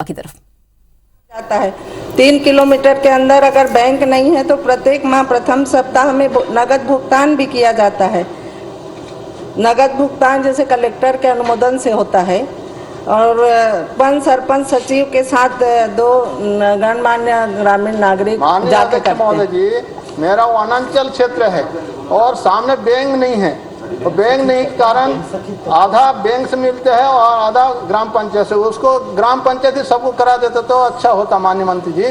की तरफ जाता है। 3 किलोमीटर के अंदर अगर बैंक नहीं है तो प्रत्येक माह प्रथम सप्ताह में नगद भुगतान भी किया जाता है। नगद भुगतान जैसे कलेक्टर के अनुमोदन से होता है और पंच सरपंच सचिव के साथ 2 गणमान्य ग्रामीण नागरिक जाके करते हैं। जी, मेरा वनांचल क्षेत्र है और सामने बैंक नहीं है, तो बैंक नहीं के कारण आधा बैंक से मिलते हैं और आधा ग्राम पंचायत से। उसको ग्राम पंचायत ही सबको करा देते तो अच्छा होता माननीय मंत्री जी।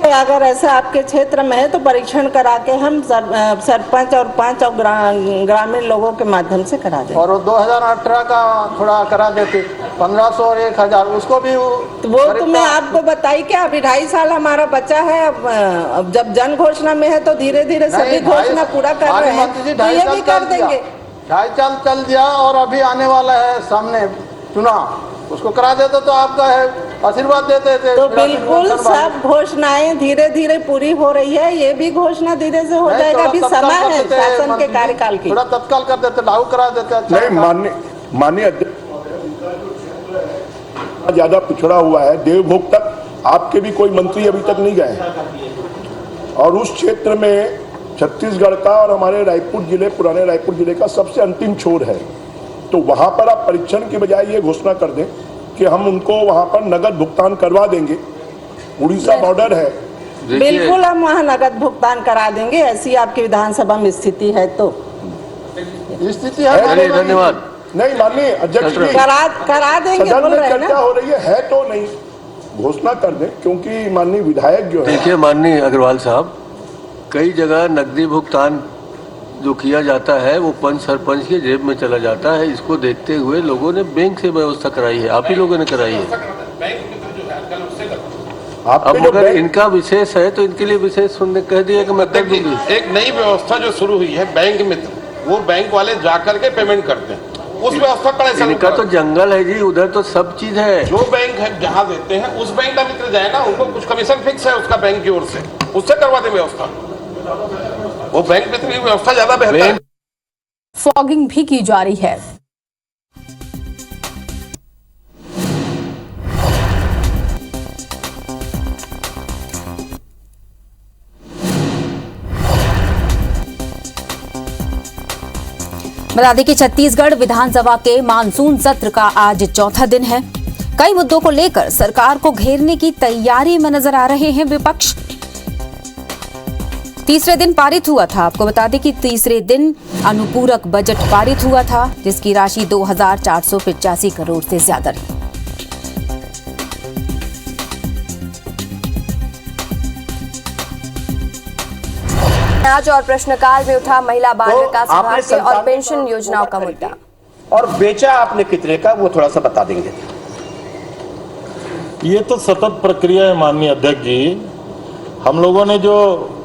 अगर ऐसा आपके क्षेत्र में है तो परीक्षण करा के हम सरपंच और 5 और ग्रामीण लोगों के माध्यम से करा दें। और 2018 का थोड़ा करा देते 1500 और 1000 उसको भी वो तो मैं आपको बताई क्या, अभी 2.5 साल हमारा बचा है। अब जब जन घोषणा में है तो धीरे धीरे सभी घोषणा पूरा कर रहे हैं, तो ये भी कर देंगे। 2.5 साल चल दिया और अभी आने वाला है सामने चुनाव, उसको करा देते तो आपका है आशीर्वाद देते थे। तो बिल्कुल सब घोषणाएं धीरे धीरे पूरी हो रही है, ये भी घोषणा धीरे से हो जाएगा। अभी समय है शासन के कार्यकाल की, थोड़ा तत्काल कर देते, लागू करा देते। नहीं, माननीय ज्यादा पिछड़ा हुआ है। देवभोग तक आपके भी कोई मंत्री अभी तक नहीं गए और उस क्षेत्र में छत्तीसगढ़ का और हमारे रायपुर जिले, पुराने रायपुर जिले का सबसे अंतिम छोर है। तो वहां पर आप परीक्षण की बजाय ये घोषणा कर दें कि हम उनको वहां पर नगद भुगतान करवा देंगे। उड़ीसा बॉर्डर है, बिल्कुल हम वहाँ नगद भुगतान करा देंगे। ऐसी आपकी विधानसभा में स्थिति है तो स्थिति है। धन्यवाद। नहीं माननीय अध्यक्ष जी, करा देंगे, सदन बोल में रहे हैं चर्चा ना। हो रही है तो नहीं घोषणा कर दें, क्योंकि माननीय विधायक जो है। देखिए माननीय अग्रवाल साहब, कई जगह नकदी भुगतान जो किया जाता है वो पंच सरपंच के जेब में चला जाता है। इसको देखते हुए लोगों ने बैंक से व्यवस्था कराई है, आप ही लोगों ने कराई है। अब अगर इनका विशेष है तो इनके लिए विशेष सुनने कह दिया कि मैं कर दूंगी। एक नई व्यवस्था जो शुरू हुई है बैंक मित्र, वो बैंक वाले जाकर के पेमेंट करते हैं, उस व्यवस्था का इनका तो जंगल है जी, उधर तो सब चीज है। जो बैंक है जहाँ देते हैं उस बैंक का मित्र जाए ना, उनको कुछ कमीशन फिक्स है उसका बैंक की ओर से, उससे करवा दे व्यवस्था। वो बैंक मित्र की व्यवस्था ज्यादा बेहतर है। फॉगिंग भी की जा रही है। बता दें कि छत्तीसगढ़ विधानसभा के मानसून सत्र का आज चौथा दिन है। कई मुद्दों को लेकर सरकार को घेरने की तैयारी में नजर आ रहे हैं विपक्ष। तीसरे दिन पारित हुआ था, आपको बता दें कि तीसरे दिन अनुपूरक बजट पारित हुआ था, जिसकी राशि 2485 करोड़ से ज्यादा रही। आज और प्रश्नकाल में उठा महिला बाल विकास विभाग के और पेंशन योजनाओं का मुद्दा। और बेचा आपने कितने का, वो थोड़ा सा बता देंगे। ये तो सतत प्रक्रिया है माननीय अध्यक्ष जी। हम लोगों ने जो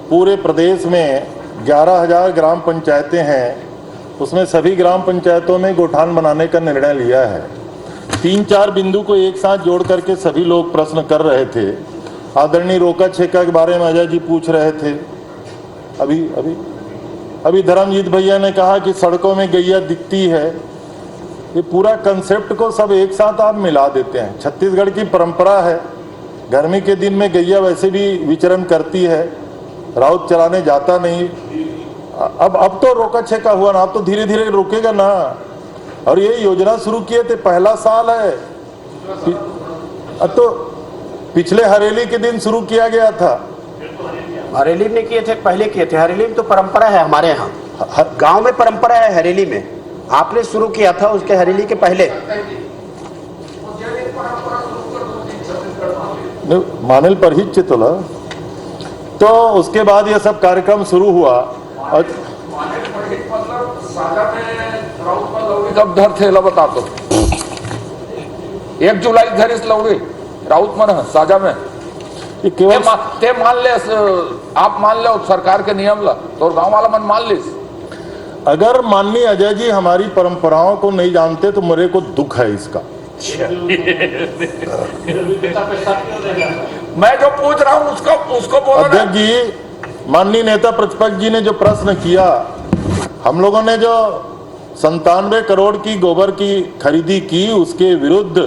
पूरे प्रदेश में 11,000 ग्राम पंचायतें हैं, उसमें सभी ग्राम पंचायतों में गोठान बनाने का निर्णय लिया है। 3-4 बिंदु को एक साथ जोड़ करके सभी लोग प्रश्न कर रहे थे। आदरणीय रोका छेका के बारे में अजय जी पूछ रहे थे। अभी धर्मजीत भैया ने कहा कि सड़कों में गैया दिखती है। ये पूरा कंसेप्ट को सब एक साथ आप मिला देते हैं। छत्तीसगढ़ की परंपरा है, गर्मी के दिन में गैया वैसे भी विचरण करती है, राउत चलाने जाता नहीं। अब तो रोका छेका हुआ ना, अब तो धीरे धीरे रुकेगा ना। और ये योजना शुरू किए थे, पहला साल है। अब तो पिछले हरेली के दिन शुरू किया गया था। हरेली में किए थे, पहले किए थे। हरेली में तो परंपरा है हमारे यहाँ, गांव में परंपरा है हरेली में। आपने शुरू किया था उसके हरेली के पहले। मानेल पर ही चितला, तो उसके बाद ये सब कार्यक्रम शुरू हुआ। और जब धर थे बता तो 1 जुलाई धरिस लवगे राउत मन साजा में केवल ते मान ले, आप मान लो सरकार के नियम ला, तो गांव वाला मन मान लिस। अगर माननीय अजय जी हमारी परंपराओं को नहीं जानते तो मेरे को दुख है इसका। मैं जो पूछ रहा हूँ उसको बोलो। अध्यक्ष जी, माननीय नेता प्रतिपक्ष जी ने जो प्रश्न किया, हम लोगों ने जो 97 करोड़ की गोबर की खरीदी की, उसके विरुद्ध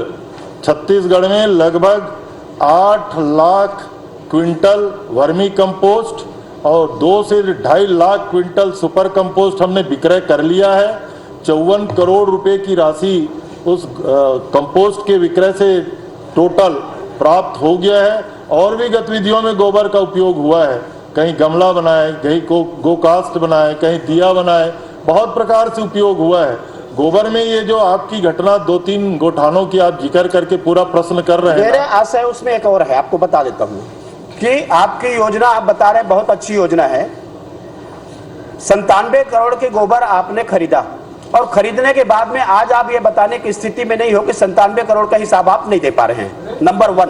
छत्तीसगढ़ में लगभग 8 लाख क्विंटल वर्मी कंपोस्ट और 2 से 2.5 लाख क्विंटल सुपर कंपोस्ट हमने विक्रय कर लिया है। 54 करोड़ रुपए की राशि उस कंपोस्ट के विक्रय से टोटल प्राप्त हो गया है। और भी गतिविधियों में गोबर का उपयोग हुआ है, कहीं गमला बनाए, कहीं गोकास्ट बनाए, कहीं दिया बनाए, बहुत प्रकार से उपयोग हुआ है गोबर में। ये जो आपकी घटना 2-3 गोठानों की आप जिक्र करके पूरा प्रश्न कर रहे हैं, मेरे आशय उसमें एक और है, आपको बता देता हूं कि आपकी योजना आप बता रहे हैं बहुत अच्छी योजना है। 97 करोड़ के गोबर आपने खरीदा और खरीदने के बाद में आज आप ये बताने की स्थिति में नहीं हो कि 97 करोड़ का हिसाब आप नहीं दे पा रहे हैं। नंबर 1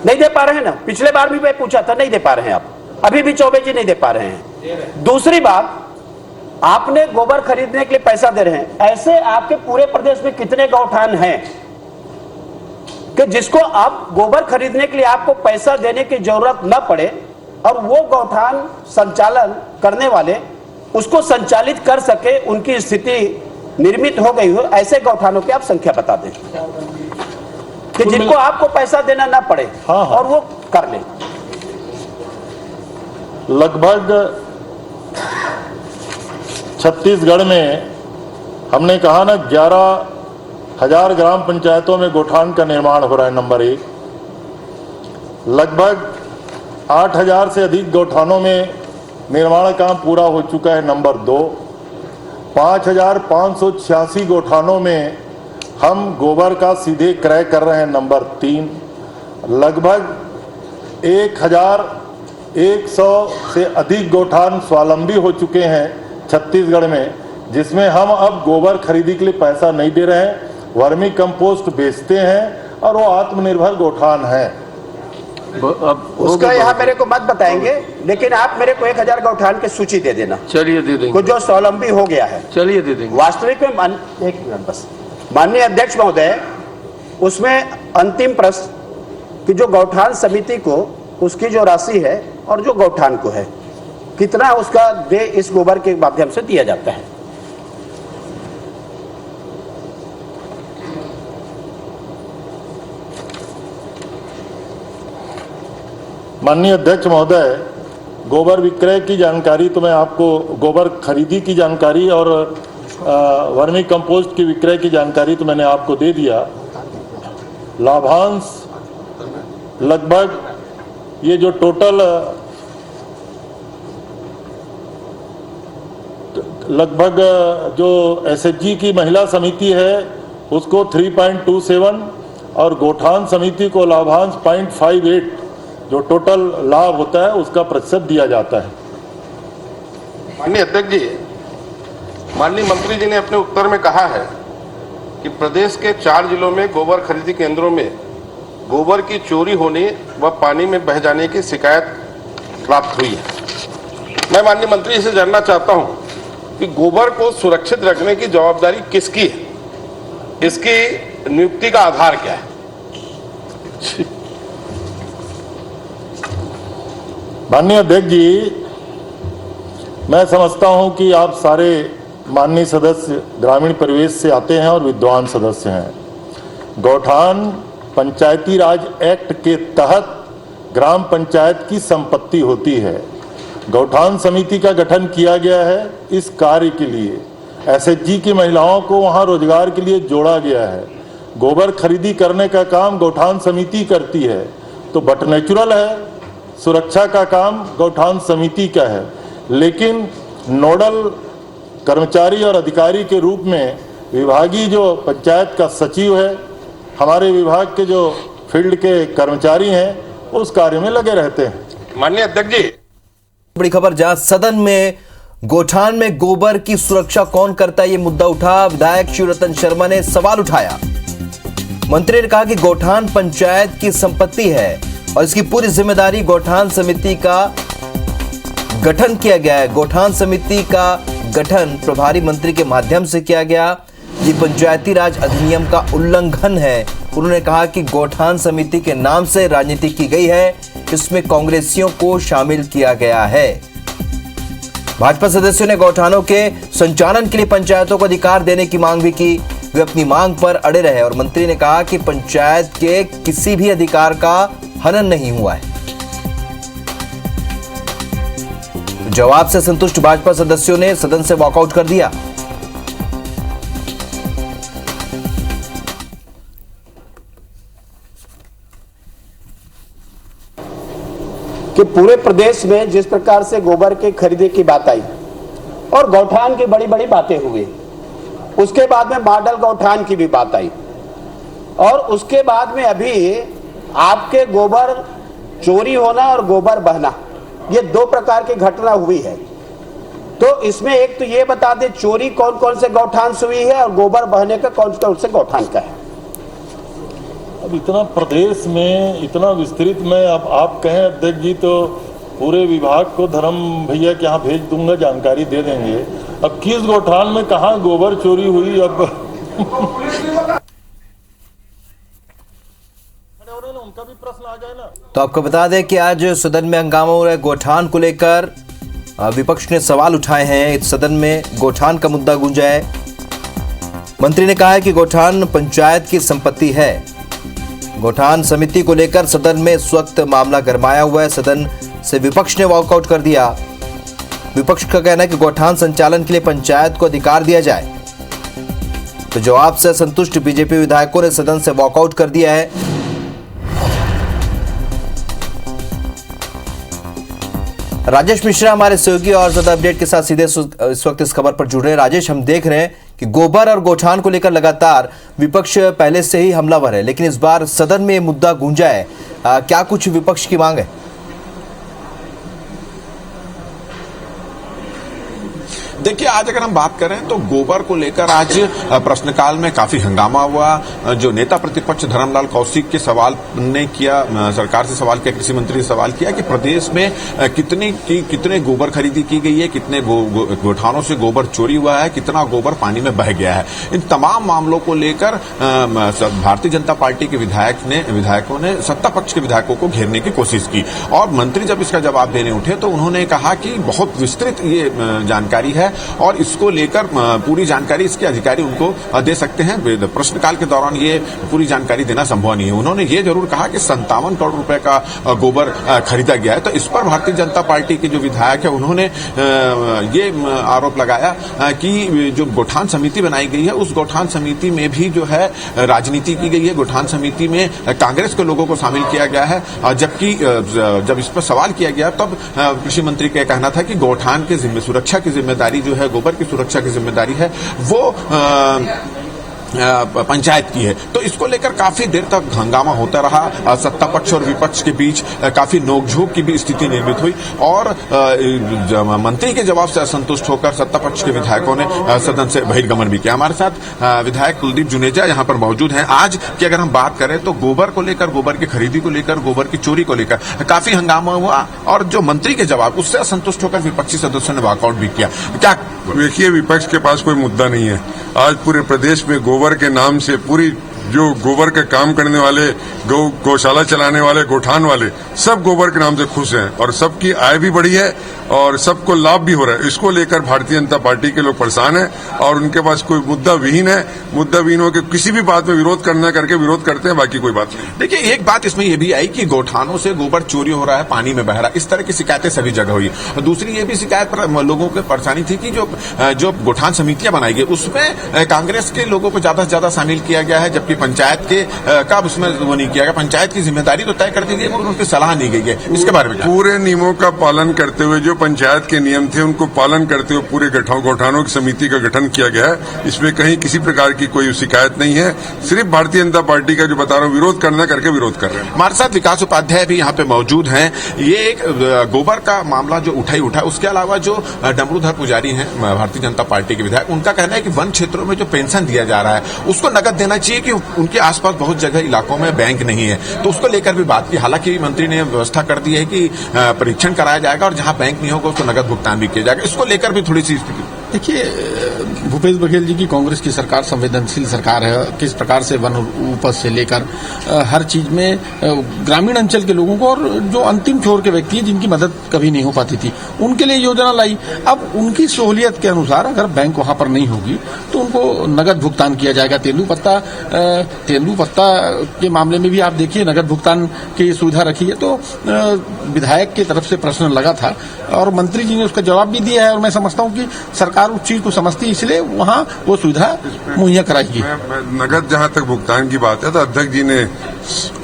नहीं दे पा रहे हैं ना, पिछले बार भी मैं पूछा था, नहीं दे पा रहे हैं आप, अभी भी चौबे जी नहीं दे पा रहे हैं। दूसरी बात, आपने गोबर खरीदने के लिए पैसा दे रहे हैं, ऐसे आपके पूरे प्रदेश में कितने गौठान हैं कि जिसको आप गोबर खरीदने के लिए आपको पैसा देने की जरूरत न पड़े और वो गौठान संचालन करने वाले उसको संचालित कर सके, उनकी स्थिति निर्मित हो गई हो, ऐसे गौठानों की आप संख्या बता दें कि जिनको आपको पैसा देना ना पड़े और वो कर ले। लगभग छत्तीसगढ़ में हमने कहा ना 11,000 ग्राम पंचायतों में गोठान का निर्माण हो रहा है। नंबर 1, लगभग 8,000 से अधिक गोठानों में निर्माण काम पूरा हो चुका है। नंबर 2, 5,586 गोठानों में हम गोबर का सीधे क्रय कर रहे हैं। नंबर 3, लगभग 1,100 से अधिक गोठान स्वावलंबी हो चुके हैं छत्तीसगढ़ में, जिसमें हम अब गोबर खरीदी के लिए पैसा नहीं दे रहे हैं, वर्मी कंपोस्ट बेचते हैं और वो आत्मनिर्भर गोठान है। उसका यहाँ मेरे को मत बताएंगे, लेकिन आप मेरे को 1,000 गौठान की सूची दे देना। चलिए दे देंगे। कुछ जो स्वावलंबी हो गया है, चलिए दे देंगे। वास्तविक में एक मिनट बस, माननीय अध्यक्ष महोदय, उसमें अंतिम प्रश्न कि जो गौठान समिति को उसकी जो राशि है और जो गौठान को है कितना उसका दे इस गोबर के माध्यम से दिया जाता है। माननीय अध्यक्ष महोदय, गोबर विक्रय की जानकारी तो मैं आपको, गोबर खरीदी की जानकारी और वर्मी कंपोस्ट की विक्रय की जानकारी तो मैंने आपको दे दिया। लाभांश लगभग ये जो टोटल लगभग जो एसएचजी की महिला समिति है उसको 3.27 और गोठान समिति को लाभांश 0.58 जो टोटल लाभ होता है उसका प्रतिशत दिया जाता है। माननीय अध्यक्ष जी, माननीय मंत्री जी ने अपने उत्तर में कहा है कि प्रदेश के 4 जिलों में गोबर खरीदी केंद्रों में गोबर की चोरी होने व पानी में बह जाने की शिकायत प्राप्त हुई है। मैं माननीय मंत्री से जानना चाहता हूं कि गोबर को सुरक्षित रखने की जवाबदारी किसकी है, इसकी नियुक्ति का आधार क्या है? माननीय अध्यक्ष जी, मैं समझता हूं कि आप सारे माननीय सदस्य ग्रामीण परिवेश से आते हैं और विद्वान सदस्य हैं। गौठान पंचायती राज एक्ट के तहत ग्राम पंचायत की संपत्ति होती है। गौठान समिति का गठन किया गया है इस कार्य के लिए। एसएचजी की महिलाओं को वहां रोजगार के लिए जोड़ा गया है। गोबर खरीदी करने का काम गौठान समिति करती है, तो बट नेचुरल है, सुरक्षा का काम गौठान समिति का है। लेकिन नोडल कर्मचारी और अधिकारी के रूप में विभागीय जो पंचायत का सचिव है, हमारे विभाग के जो फील्ड के कर्मचारी हैं, उस कार्य में लगे रहते हैं। माननीय अध्यक्ष जी, बड़ी खबर, जहां सदन में गोठान में गोबर की सुरक्षा कौन करता है, ये मुद्दा उठा। विधायक शिवरतन शर्मा ने सवाल उठाया। मंत्री ने कहा कि गोठान पंचायत की संपत्ति है और इसकी पूरी जिम्मेदारी गौठान समिति का गठन किया गया है। गौठान समिति का गठन प्रभारी मंत्री के माध्यम से किया गया। ये पंचायती राज अधिनियम का उल्लंघन है। उन्होंने कहा कि गौठान समिति के नाम से राजनीति की गई है, इसमें कांग्रेसियों को शामिल किया गया है। भाजपा सदस्यों ने गौठानों के संचालन के लिए पंचायतों को अधिकार देने की मांग भी की। वे अपनी मांग पर अड़े रहे और मंत्री ने कहा कि पंचायत के किसी भी अधिकार का हनन नहीं हुआ है। जवाब से संतुष्ट भाजपा सदस्यों ने सदन से वॉकआउट कर दिया। कि पूरे प्रदेश में जिस प्रकार से गोबर के खरीदे की बात आई और गौठान की बड़ी बड़ी बातें हुई, उसके बाद में मॉडल गौठान की भी बात आई और उसके बाद में अभी आपके गोबर चोरी होना और गोबर बहना, ये दो प्रकार की घटना हुई है। तो इसमें एक तो ये बता दें चोरी कौन कौन से गौठान से हुई है और गोबर बहने का कौन कौन से गौठान का है। अब इतना प्रदेश में इतना विस्तृत में अब आप कहें अध्यक्ष जी तो पूरे विभाग को धर्म भैया के यहाँ भेज दूंगा, जानकारी दे देंगे। अब किस गौठान में कहाँ गोबर चोरी हुई अब उनका भी प्रश्न आ जाए ना। तो आपको बता दें कि आज सदन में हंगामा हो रहा है। गौठान को लेकर विपक्ष ने सवाल उठाए हैं। इस सदन में गौठान का मुद्दा गूंजा है। मंत्री ने कहा है कि गौठान पंचायत की संपत्ति है। गौठान समिति को लेकर सदन में इस वक्त मामला गरमाया हुआ है। सदन से विपक्ष ने वॉकआउट कर दिया। विपक्ष का कहना है कि गौठान संचालन के लिए पंचायत को अधिकार दिया जाए। तो जवाब से संतुष्ट बीजेपी विधायकों ने सदन से वॉकआउट कर दिया है। राजेश मिश्रा हमारे सहयोगी और ज्यादा अपडेट के साथ सीधे इस वक्त इस खबर पर जुड़ रहे हैं। राजेश, हम देख रहे हैं कि गोबर और गौठान को लेकर लगातार विपक्ष पहले से ही हमलावर है, लेकिन इस बार सदन में ये मुद्दा गूंजा है। क्या कुछ विपक्ष की मांग है? देखिए, आज अगर हम बात करें तो गोबर को लेकर आज प्रश्नकाल में काफी हंगामा हुआ। जो नेता प्रतिपक्ष धर्मलाल कौशिक के सवाल ने किया, सरकार से सवाल किया, कृषि मंत्री से सवाल किया कि प्रदेश में कितने गोबर खरीदी की गई है, कितने गौठानों से गोबर चोरी हुआ है, कितना गोबर पानी में बह गया है। इन तमाम मामलों को लेकर भारतीय जनता पार्टी के विधायकों ने सत्ता पक्ष के विधायकों को घेरने की कोशिश की और मंत्री जब इसका जवाब देने उठे तो उन्होंने कहा कि बहुत विस्तृत ये जानकारी है और इसको लेकर पूरी जानकारी इसके अधिकारी उनको दे सकते हैं। प्रश्नकाल के दौरान ये पूरी जानकारी देना संभव नहीं है। उन्होंने ये जरूर कहा कि 57 करोड़ रुपए का गोबर खरीदा गया है। तो इस पर भारतीय जनता पार्टी के जो विधायक है उन्होंने ये आरोप लगाया कि जो गौठान समिति बनाई गई है उस गौठान समिति में भी जो है राजनीति की गई है। गौठान समिति में कांग्रेस के लोगों को शामिल किया गया है, जबकि जब इस पर सवाल किया गया तब कृषि मंत्री का कहना था कि गौठान के सुरक्षा की जिम्मेदारी जो है, गोबर की सुरक्षा की जिम्मेदारी है वो पंचायत की है। तो इसको लेकर काफी देर तक हंगामा होता रहा। सत्ता पक्ष और विपक्ष के बीच काफी नोकझोंक की भी स्थिति निर्मित हुई और मंत्री के जवाब से असंतुष्ट होकर सत्ता पक्ष के विधायकों ने सदन से बहिर्गमन भी किया। हमारे साथ विधायक कुलदीप जुनेजा यहाँ पर मौजूद हैं। आज की अगर हम बात करें तो गोबर को लेकर, गोबर की खरीदी को लेकर, गोबर की चोरी को लेकर काफी हंगामा हुआ और जो मंत्री के जवाब उससे असंतुष्ट होकर विपक्षी सदस्यों ने वॉकआउट भी किया। क्या देखिए, विपक्ष के पास कोई मुद्दा नहीं है। आज पूरे प्रदेश में गोबर के नाम से पूरी जो गोबर का काम करने वाले, गौशाला चलाने वाले, गौठान वाले सब गोबर के नाम से खुश हैं और सबकी आय भी बढ़ी है और सबको लाभ भी हो रहा है। इसको लेकर भारतीय जनता पार्टी के लोग परेशान हैं और उनके पास कोई मुद्दा विहीन है। मुद्दा विहीन होकर किसी भी बात में विरोध करके विरोध करते हैं, बाकी कोई बात नहीं। देखिए, एक बात इसमें यह भी आई कि गौठानों से गोबर चोरी हो रहा है, पानी में बह रहा है, इस तरह की शिकायतें सभी जगह हुई। और दूसरी ये भी शिकायत पर लोगों को परेशानी थी कि जो गौठान समितियां बनाई गई उसमें कांग्रेस के लोगों को ज्यादा से ज्यादा शामिल किया गया है, जबकि पंचायत के का उसमें वो नहीं किया गया। पंचायत की जिम्मेदारी तो तय कर दी गई मगर उनकी सलाह नहीं गई है। इसके बारे में पूरे नियमों का पालन करते हुए, जो पंचायत के नियम थे उनको पालन करते हुए पूरे गौठानों की समिति का गठन किया गया है। इसमें कहीं किसी प्रकार की कोई शिकायत नहीं है। सिर्फ भारतीय जनता पार्टी का जो बता रहा हूँ विरोध करना करके विरोध कर रहे हैं। हमारे साथ विकास उपाध्याय भी यहाँ पे मौजूद हैं। ये एक गोबर का मामला जो उठा, उसके अलावा जो डमरूधर पुजारी हैं भारतीय जनता पार्टी के विधायक, उनका कहना है कि वन क्षेत्रों में जो पेंशन दिया जा रहा है उसको नकद देना चाहिए कि उनके आसपास बहुत जगह इलाकों में बैंक नहीं है। तो उसको लेकर भी बात की। हालांकि मंत्री ने व्यवस्था कर दी है कि परीक्षण कराया जाएगा और जहां बैंक नहीं होगा उसको नकद भुगतान भी किया जाएगा। इसको लेकर भी थोड़ी सी देखिए, भूपेश बघेल जी की कांग्रेस की सरकार संवेदनशील सरकार है। किस प्रकार से वन उपज से लेकर हर चीज में ग्रामीण अंचल के लोगों को और जो अंतिम छोर के व्यक्ति हैं जिनकी मदद कभी नहीं हो पाती थी, उनके लिए योजना लाई। अब उनकी सहूलियत के अनुसार अगर बैंक वहां पर नहीं होगी तो उनको नगद भुगतान किया जाएगा। तेंदुपत्ता के मामले में भी आप देखिए नगद भुगतान की सुविधा रखी है। तो विधायक की तरफ से प्रश्न लगा था और मंत्री जी ने उसका जवाब भी दिया है और मैं समझता हूं कि सरकार उस चीज को समझती है, इसलिए वहां वो सुविधा मुहैया कराएगी। नगद जहां तक भुगतान की बात है तो अध्यक्ष जी ने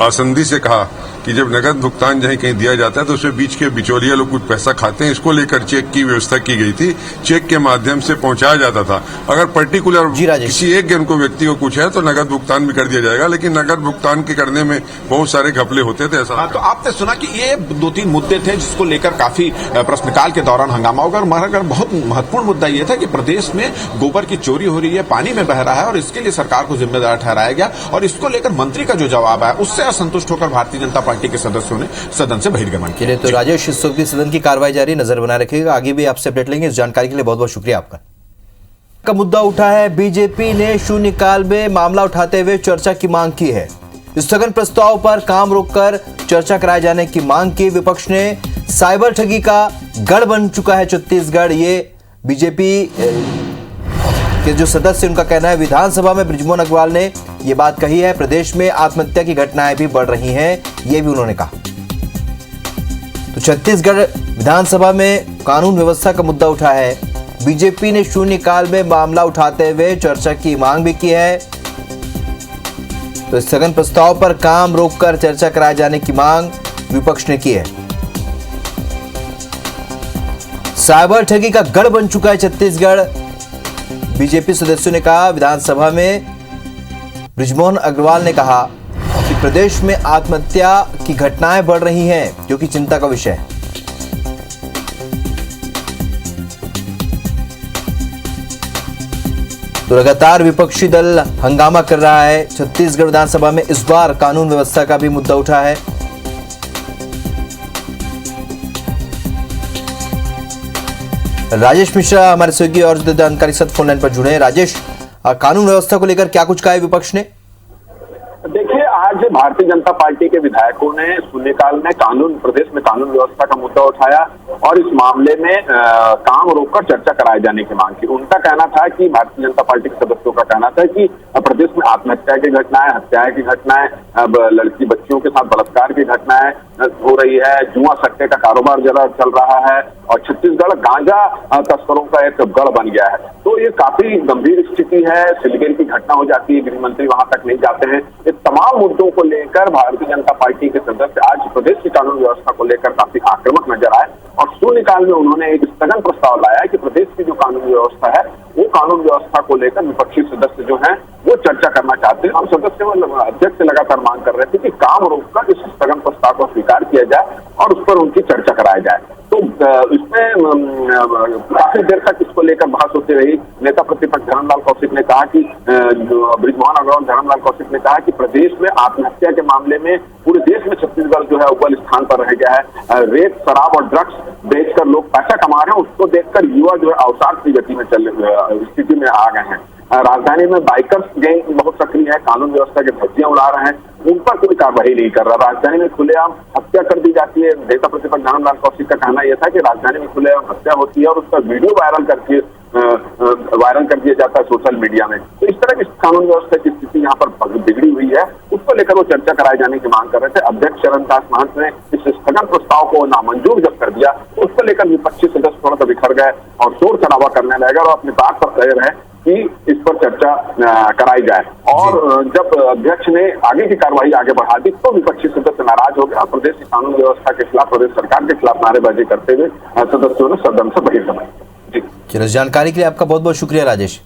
आसंदी से कहा कि जब नगद भुगतान जहाँ कहीं दिया जाता है तो उसमें बीच के बिचौलिया लोग कुछ पैसा खाते हैं। इसको लेकर चेक की व्यवस्था की गई थी, चेक के माध्यम से पहुंचाया जाता था। अगर पर्टिकुलर किसी एक उनको व्यक्ति को कुछ है तो नगद भुगतान भी कर दिया जाएगा, लेकिन नगद भुगतान के करने में बहुत सारे घपले होते थे। ऐसा तो आपने सुना कि ये 2-3 मुद्दे थे जिसको लेकर काफी प्रश्नकाल के दौरान हंगामा होगा। मगर बहुत महत्वपूर्ण मुद्दा ये था कि प्रदेश में गोबर की चोरी हो रही है, पानी में बह रहा है और इसके लिए सरकार को जिम्मेदार ठहराया गया और इसको लेकर मंत्री का जो जवाब है उससे असंतुष्ट होकर भारतीय जनता पार्टी के सदस्यों ने सदन से बहिर्गमन किया। तो राजेश, इस वक्त भी सदन की कार्रवाई जारी, नजर बनाए रखिएगा, आगे भी आपसे अपडेट लेंगे। इस जानकारी के लिए बहुत बहुत शुक्रिया आपका। का मुद्दा उठा है, बीजेपी ने शून्यकाल में मामला उठाते हुए चर्चा की मांग की है। स्थगन प्रस्ताव पर काम रोककर चर्चा कराए जाने की मांग की। विपक्ष ने साइबर ठगी का गढ़ बन चुका है छत्तीसगढ़, ये बीजेपी के जो सदस्य उनका कहना है। विधानसभा में बृजमोहन अग्रवाल ने यह बात कही है। प्रदेश में आत्महत्या की घटनाएं भी बढ़ रही हैं, यह भी उन्होंने कहा। तो छत्तीसगढ़ विधानसभा में कानून व्यवस्था का मुद्दा उठा है। बीजेपी ने शून्यकाल में मामला उठाते हुए चर्चा की मांग भी की है। तो स्थगन प्रस्ताव पर काम रोककर चर्चा कराए जाने की मांग विपक्ष ने की है। साइबर ठगी का गढ़ बन चुका है छत्तीसगढ़, बीजेपी सदस्यों ने कहा। विधानसभा में बृजमोहन अग्रवाल ने कहा कि प्रदेश में आत्महत्या की घटनाएं बढ़ रही हैं, जो कि चिंता का विषय है। तो लगातार विपक्षी दल हंगामा कर रहा है। छत्तीसगढ़ विधानसभा में इस बार कानून व्यवस्था का भी मुद्दा उठा है। राजेश मिश्रा हमारे सहयोगी और जानकारी साथ फोन लाइन पर जुड़े हैं। राजेश, कानून व्यवस्था को लेकर क्या कुछ कहा है विपक्ष ने? देखिए, आज भारतीय जनता पार्टी के विधायकों ने शून्यकाल में प्रदेश में कानून व्यवस्था का मुद्दा उठाया और इस मामले में काम रोककर चर्चा कराए जाने की मांग की। उनका कहना था कि भारतीय जनता पार्टी के सदस्यों का कहना था कि प्रदेश में आत्महत्या की घटनाएं, हत्याएं की घटनाएं, अब लड़की बच्चियों के साथ बलात्कार की घटनाएं हो रही है, जुआ सट्टे का कारोबार जरा चल रहा है और छत्तीसगढ़ गांजा तस्करों का एक गढ़ बन गया है। तो ये काफी गंभीर स्थिति है। सिलगेर की घटना हो जाती है, गृह मंत्री वहां तक नहीं जाते हैं। ये तमाम मुद्दों को लेकर भारतीय जनता पार्टी के सदस्य आज प्रदेश की कानून व्यवस्था को लेकर काफी आक्रामक नजर आए और शून्यकाल में उन्होंने एक स्थगन प्रस्ताव लाया कि प्रदेश की जो कानून व्यवस्था है वो कानून व्यवस्था को लेकर विपक्षी सदस्य जो हैं वो चर्चा करना चाहते हैं और सदस्य अध्यक्ष से लगातार मांग कर रहे थे कि काम रोककर इस स्थगन प्रस्ताव को स्वीकार किया जाए और उस पर उनकी चर्चा कराई जाए। तो इसमें काफी देर तक इसको लेकर बहस होती रही। नेता प्रतिपक्ष धर्मलाल कौशिक ने कहा कि बृजमोहन अग्रवाल धर्मलाल कौशिक ने कहा कि प्रदेश में आत्महत्या के मामले में पूरे देश में छत्तीसगढ़ जो है अव्वल स्थान पर रह गया है। रेत, शराब और ड्रग्स बेचकर लोग पैसा कमा रहे हैं, उसको देखकर युवा जो है अवसाद की गति में स्थिति में आ गए हैं। राजधानी में बाइकर्स गैंग बहुत सक्रिय है, कानून व्यवस्था के धज्जियां उड़ा रहे हैं, उन पर कोई कार्रवाई नहीं कर रहा। राजधानी में खुलेआम हत्या कर दी जाती है। नेता प्रतिपक्ष धर्मलाल कौशिक का कहना यह था कि राजधानी में खुलेआम हत्या होती है और उसका वीडियो वायरल कर दिया जाता है सोशल मीडिया में। तो इस तरह की कानून व्यवस्था की स्थिति यहाँ पर बिगड़ी हुई है, उसको लेकर वो चर्चा कराए जाने की मांग कर रहे थे। अध्यक्ष चरणदास महंत ने इस स्थगन प्रस्ताव को नामंजूर जब कर दिया तो उसको लेकर विपक्षी सदस्य थोड़ा सा बिखर गए और शोर शराबा करने लगे और अपनी बात पर कह रहे कि इस पर चर्चा कराई जाए। और जब अध्यक्ष ने आगे की कार्रवाई आगे बढ़ा दी तो विपक्षी सदस्य नाराज हो गया। प्रदेश की कानून व्यवस्था के खिलाफ, प्रदेश सरकार के खिलाफ नारेबाजी करते हुए सदस्यों ने सदन से बहिर्गमन। चलो, इस जानकारी के लिए आपका बहुत बहुत शुक्रिया राजेश।